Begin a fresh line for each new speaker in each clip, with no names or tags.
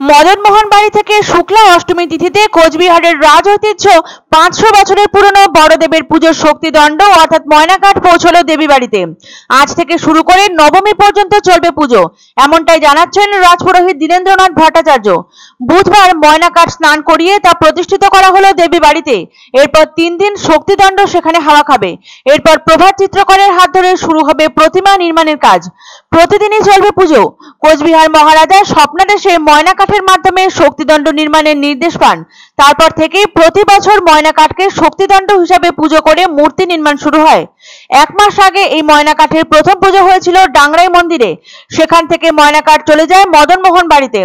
মদনমোহন বাড়ি থেকে শুক্লা অষ্টমী তিথিতে কোচবিহারের রাজ ঐতিহ্য 500 বছরের পুরনো বড়দেবের পুজোর শক্তিদণ্ড অর্থাৎ ময়নাকাঠ পৌঁছলো দেবী বাড়িতে। আজ থেকে শুরু করে নবমী পর্যন্ত চলবে পুজো, এমনটাই জানাচ্ছেন রাজপুরোহিত দীনেন্দ্রনাথ ভট্টাচার্য। বুধবার ময়নাকাঠ স্নান করিয়ে তা প্রতিষ্ঠিত করা হলো দেবী বাড়িতে। এরপর 3 দিন শক্তিদণ্ড সেখানে হাওয়া খাবে। এরপর প্রভাত চিত্রকরের হাত ধরে শুরু হবে প্রতিমা নির্মাণের কাজ। প্রতিদিনই চলবে পুজো। কোচবিহার মহারাজা স্বপ্নাদেশে ময়নাকাঠের মাধ্যমে শক্তিদণ্ড নির্মাণের নির্দেশ পান। তারপর থেকেই প্রতি বছর ময়নাকাঠকে শক্তিদণ্ড হিসাবে পুজো করে মূর্তি নির্মাণ শুরু হয়। 1 মাস আগে এই ময়নাকাঠের প্রথম পুজো হয়েছিল ডাংরাই মন্দিরে। সেখান থেকে ময়নাকাঠ চলে যায় মদনমোহন বাড়িতে।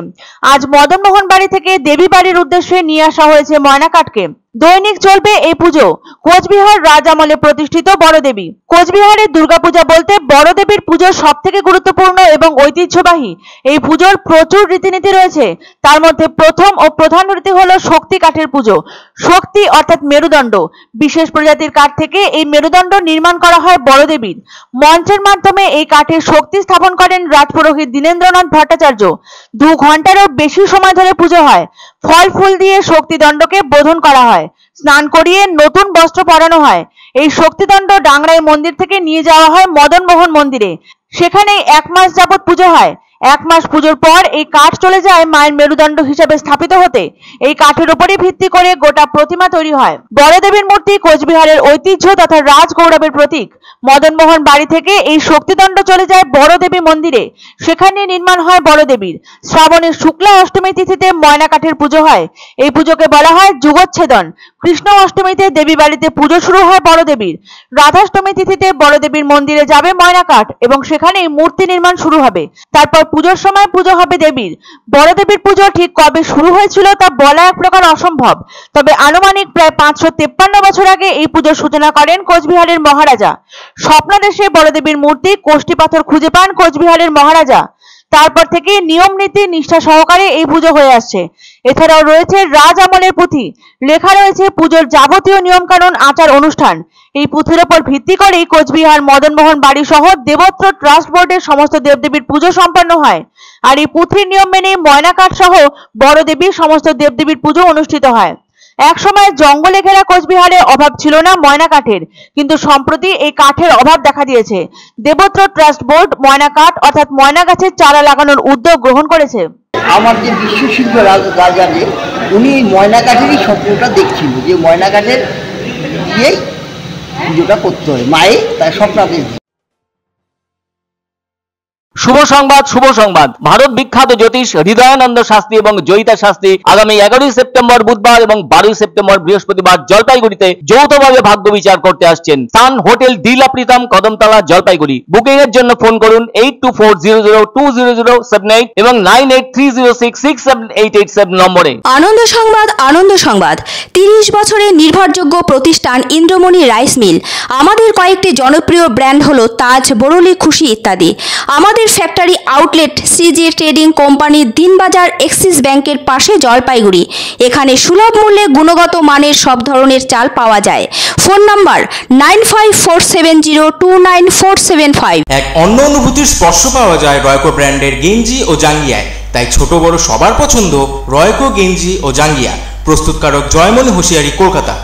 আজ মদনমোহন বাড়ি থেকে দেবী বাড়ির উদ্দেশ্যে নিয়ে আসা হয়েছে ময়নাকাঠকে। দৈনিক চলবে এই পুজো। কোচবিহার রাজ আমলে প্রতিষ্ঠিত বড়দেবী। কোচবিহারের দুর্গাপূজা বলতে বড়দেবীর পুজো সব থেকে গুরুত্বপূর্ণ এবং ঐতিহ্যবাহী। এই পুজোর প্রচুর রীতিনীতি রয়েছে। তার মধ্যে প্রথম ও প্রধান রীতি হলো শক্তি কাঠের পুজো। শক্তি অর্থাৎ মেরুদণ্ড। বিশেষ প্রজাতির কাঠ থেকে এই মেরুদণ্ড নির্মাণ করা হয় বড়দেবীর। মঞ্চের মাধ্যমে এই কাঠের শক্তি স্থাপন করেন রাজপুরোহিত দীনেন্দ্রনাথ ভট্টাচার্য। 2 ঘন্টারও বেশি সময় ধরে পুজো হয়। ফল ফুল দিয়ে শক্তিদণ্ডকে বোধন করা হয়। স্নান করিয়ে নতুন বস্ত্র পরানো হয়। এই শক্তিদণ্ড ডাংরাই মন্দির থেকে নিয়ে যাওয়া হয় মদনমোহন মন্দিরে। সেখানে 1 মাস যাবত পুজো হয়। 1 মাস পুজোর পর এই কাঠ চলে যায় মায়ের মেরুদণ্ড হিসেবে স্থাপিত হতে। এই কাঠের উপরই ভিত্তি করে গোটা প্রতিমা তৈরি হয়। বড়দেবীর মূর্তি কোচবিহারের ঐতিহ্য তথা রাজ গৌরবের প্রতীক। মদনমোহন বাড়ি থেকে এই শক্তিদণ্ড চলে যায় বড়দেবী মন্দিরে। সেখানে নির্মাণ হয় বড়দেবীর। শ্রাবণের শুক্লা অষ্টমী তিথিতে ময়নাকাঠের পুজো হয়। এই পুজোকে বলা হয় যুগচ্ছেদন। কৃষ্ণ অষ্টমীতে দেবী বাড়িতে পুজো শুরু হয় বড়দেবীর। রাধাষ্টমী তিথিতে বড়দেবীর মন্দিরে যাবে ময়নাকাঠ এবং সেখানেই মূর্তি নির্মাণ শুরু হবে। তারপর পুজোর সময় পুজো হবে দেবীর। বড়দেবীর পুজো ঠিক কবে শুরু হয়েছিল তা বলা এক প্রকার অসম্ভব। তবে আনুমানিক প্রায় 553 বছর আগে এই পুজোর সূচনা করেন কোচবিহারের মহারাজা। স্বপ্নাদেশে বড়দেবীর মূর্তি কোষ্ঠী পাথর খুঁজে পান কোচবিহারের মহারাজা। তারপর থেকে নিয়ম নীতি নিষ্ঠা সহকারে এই পুজো হয়ে আসছে। এছাড়াও রয়েছে রাজ আমলের পুঁথি। লেখা রয়েছে পুজোর যাবতীয় নিয়মকানুন আচার অনুষ্ঠান। এই পুঁথির উপর ভিত্তি করেই কোচবিহার মদনমোহন বাড়ি সহ দেবত্র ট্রাস্ট বোর্ডের সমস্ত দেবদেবীর পুজো সম্পন্ন হয়। আর এই পুঁথির নিয়ম মেনে ময়নাকাঠ সহ বড়দেবীর সমস্ত দেবদেবীর পুজো অনুষ্ঠিত হয়। এক সময় জঙ্গলে ঘেরা কোচবিহারে অভাব ছিল না ময়না কাঠের, কিন্তু সম্প্রতি এই কাঠের অভাব দেখা দিয়েছে। দেবত্র ট্রাস্ট বোর্ড ময়না কাঠ অর্থাৎ ময়না গাছের চারা লাগানোর উদ্যোগ গ্রহণ করেছে।
আমার যে বিশ্বশিল্প রাজাকে উনি ময়না কাঠেরই স্বপ্নটা দেখছিল যে ময়না কাঠের দিয়েই পুজোটা করতে হয় মায়ের, তার স্বপ্নাদেশ।
শুভ সংবাদ ভারত বিখ্যাত জ্যোতিষ হৃদয়ানন্দ শাস্ত্রী এবং জয়িতা শাস্ত্রী আগামী 11 সেপ্টেম্বর বুধবার এবং 12 সেপ্টেম্বর বৃহস্পতিবার জলপাইগুড়িতে যৌথভাবে ভাগ্য বিচার করতে আসছেন। সান হোটেল ডিলা প্রীতম কদমতলা জলপাইগুড়ি। বুকিং এর জন্য ফোন করুন 8240020078 এবং 9830667887 নম্বরে।
আনন্দ সংবাদ 30 বছরের নির্ভরযোগ্য প্রতিষ্ঠান ইন্দ্রমণি রাইস মিল। আমাদের কয়েকটি জনপ্রিয় ব্র্যান্ড হলো তাজ, বরলি, খুশি ইত্যাদি। আমাদের factory outlet CG trading company, Dinbazar, axis ব্যাংকের পাশে জলপাইগুড়ি। এখানে সুলভ মূল্যে গুণগত মানের সব ধরনের চাল পাওয়া যায়। Phone number 9547029475।
এক অন্য অনুভূতির স্পর্শ পাওয়া যায় রয়কো ব্র্যান্ডের গেঞ্জি ও জাঙ্গিয়ায়। তাই ছোট বড় সবার পছন্দ রয়কো গেঞ্জি ও জাঙ্গিয়া। প্রস্তুতকারক জয়মনি হোশিয়ারি, কলকাতা।